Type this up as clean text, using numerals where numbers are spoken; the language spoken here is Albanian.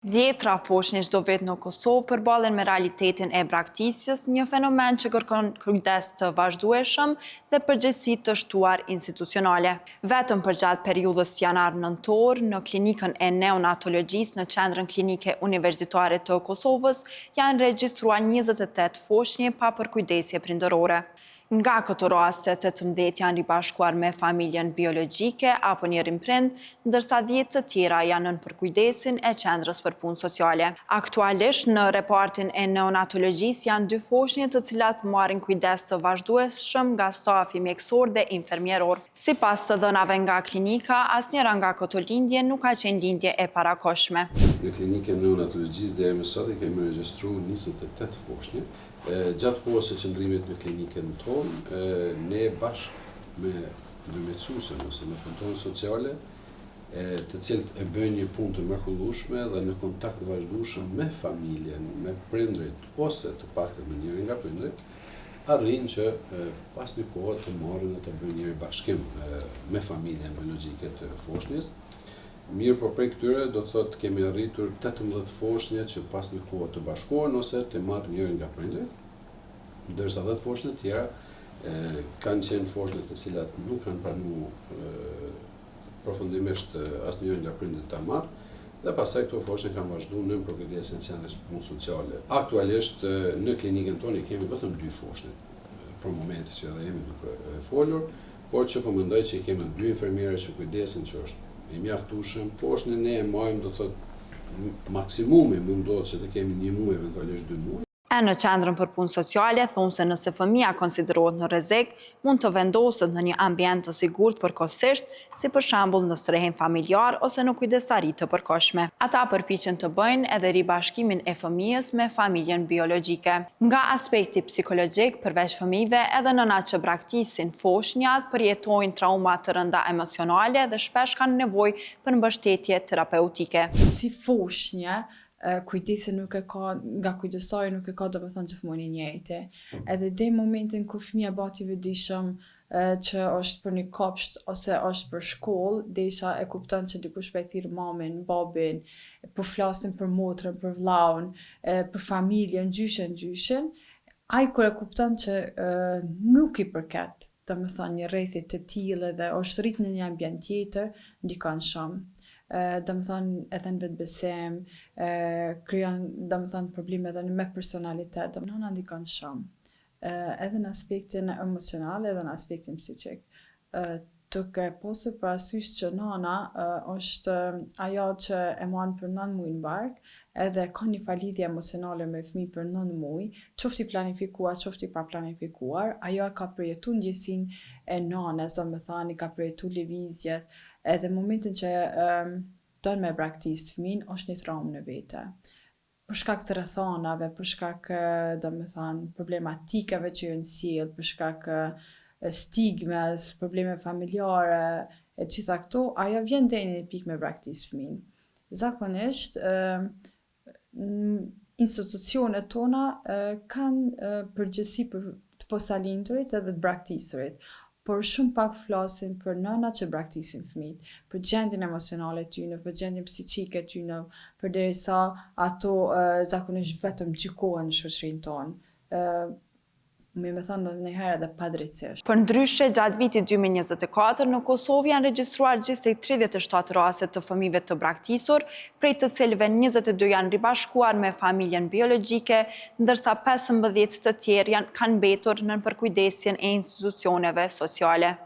Dhjetra foshnjë çdo vit në Kosovë përballen me realitetin e braktisjes, një fenomen që kërkon kujdes të vazhdueshëm dhe përgjegjësi të shtuar institucionale. Vetëm përgjatë periudhës janar-nëntor, në klinikën e neonatologjisë në Qendrën Klinike Universitare të Kosovës janë regjistruar 28 foshnjë pa përkujdesje prindërore. Nga këto raste, 18 janë ribashkuar me familjen biologjike apo një rimprind, ndërsa 10 të tjera janë nën përkujdesin e Qendrës për Punë Sociale. Aktualisht, në repartin e neonatologjisë janë 2 foshnjë të cilat marrin kujdes të vazhdueshëm nga stafi mjekësor dhe infermieror. Sipas të dhënave nga klinika, asnjëra nga këto lindje nuk ka qenë lindje e parakohshme. Në klinikën e neonatologjisë deri më sot kemi regjistruar 28 foshnjë. Gjatë kohës së qëndrimit në klinikën tonë, ne bashkë me ndërmjetësuesen ose me punëtorë sociale, të cilët e bëjnë një punë të mrekullueshme dhe në kontakt vazhdueshëm me familjen, me prindrit ose të paktën me njërin nga prindrit, arrin që pas një kohë të marrin dhe të bëjnë një bashkim me familjen biologjike të foshnjës. Mirë, por prej këtyre do të thotë kemi arritur 18 foshnjë që pas një kohë të bashkohen ose të marrë njërin nga prindrit, ndërsa 10 foshnjë të tjera kanë qenë foshnjë të cilat nuk kanë pranuar përfundimisht asnjërin nga prindrit ta marrë, dhe pastaj këto foshnjë kanë vazhduar në përkujdesjen e Qendrës për Punë Sociale. Aktualisht në klinikën tonë kemi vetëm 2 foshnjë për momentin që edhe jemi duke folur, por që po mendoj që kemi 2 infermierë që kujdesin, që është i mjaftueshëm. Foshnjën ne e marrim, do thotë maksimumi mundohet që të kemi 1 muaj, eventualisht 2 muaj. Në Qendrën për Punë Sociale thonë se nëse fëmia konsiderohet në rrezik, mund të vendoset në një ambient të sigurt përkohësisht, si për shembull në strehim familjar ose në kujdesari të përkohshme. Ata përpiqen të bëjnë edhe ribashkimin e fëmijës me familjen biologjike. Nga aspekti psikologjik, përveç fëmijëve, edhe nënat që braktisin foshnjat përjetojnë trauma të rënda emocionale dhe shpesh kanë nevojë për mbështetje terapeutike. Si foshnjë, kujdesi nuk e ka, nga kujdesari nuk e ka domethënë gjithmonë i njëjti. Edhe deri momentin kur fëmia bëhet i vëdijshëm që është për një kopsht ose është për shkollë, derisa e kupton që dikush po e thirr mamin, babin, po flasin për motrën, për vllaun, për familjen, gjyshen, ai kur e kupton që nuk i përket, domethënë një rrethi të tillë dhe është rrit në një ambient tjetër, ndikon shumë. Domethënë edhe në vetbesim, krijon domethënë probleme edhe me personalitet, domethënë ndikon shumë. Edhe në aspektin emocional edhe në aspektin psiqik. Duke pasur parasysh që nana është ajo që e marrën për 9 muaj në bark, edhe ka një farë lidhje emocionale me fëmijë për 9 muaj, qoftë i planifikuar, qoftë i pa planifikuar, ajo ka përjetuar ndjesinë e nanës, domethënë i ka përjetuar lëvizjet, edhe momentin që don me braktis fëmin, është një traumë në vete. Për shkak të rrethanave, për shkak domethënë problematikave që ju sjell, për shkak stigmes, probleme familjare, e gjitha këto, ajo vjen deri në pikë me braktis fëmin. Zakonisht, institucionet tona kanë përgjegjësi për të posalindurit edhe të braktisurit, por shumë pak flasin për nënat që braktisin fëmijët, për gjendjen emocionale të tyre, për gjendjen psiqike të tyre, përderisa ato zakonisht vetëm gjykohen në shoqërinë tonë. Me thënë ndonjëherë edhe padrejtisht. Përndryshe, gjatë vitit 2024 në Kosovë janë regjistruar gjithsej 37 raste të fëmijëve të braktisur, prej të cilëve 22 janë ribashkuar me familjen biologjike, ndërsa 15 të tjerë kanë mbetur nën përkujdesjen e institucioneve sociale.